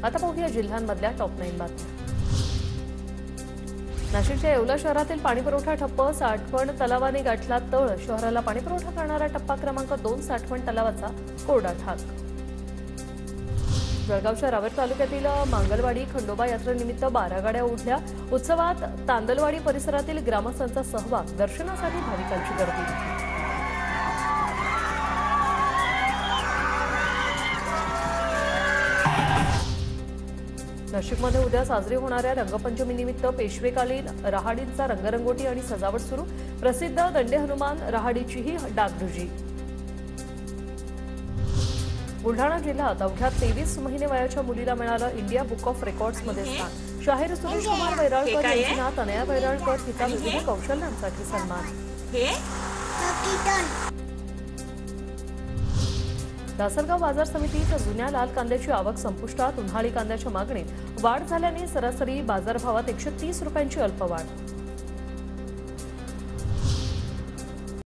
आता पाहूया जिल्ह्यांमधल्या टॉप 9 बातम्या। नाशिकच्या येवला शहरातील पाणीपुरवठा ठप्प, साठवण तलावाने गाठला तळ। शहराला पाणीपुरवठा करणारा टप्पा क्रमांक 2 साठवण तलावाचा कोरडा ठाक। जळगावच्या रावेर तालुक्यातील मांगलवाडी खंडोबा यात्रेनिमित्त 12 गाड्या उठल्या। उत्सवात तांदलवाडी परिसरातील ग्रामस्थांचा सहभाग, दर्शनासाठी भाविकांची गर्दी। नाशिकमध्ये उद्या साजरी होणाऱ्या रंगपंचमीनिमित्त पेशवेकालीन रहाडींचा रंगरंगोटी आणि सजावट सुरू। प्रसिद्ध दंडे हनुमान रहाडीचीही डागडुजी। बुलढाणा जिल्ह्यात अवघ्या 23 महिने वयाच्या मुलीला मिळालं इंडिया बुक ऑफ रेकॉर्ड्समध्ये स्थान। शाहीर सुरेश कुमार वैराळकर यांची नात अनया वैराळकर हिचा विविध कौशल्यांसाठी सन्मान। दासरगाव बाजार समितीत जुन्या लाल कांद्याची आवक संपुष्टात। उन्हाळी कांद्याच्या मागणीत वाढ झाल्याने सरासरी बाजारभावात 130 रुपयांची अल्पवाढ।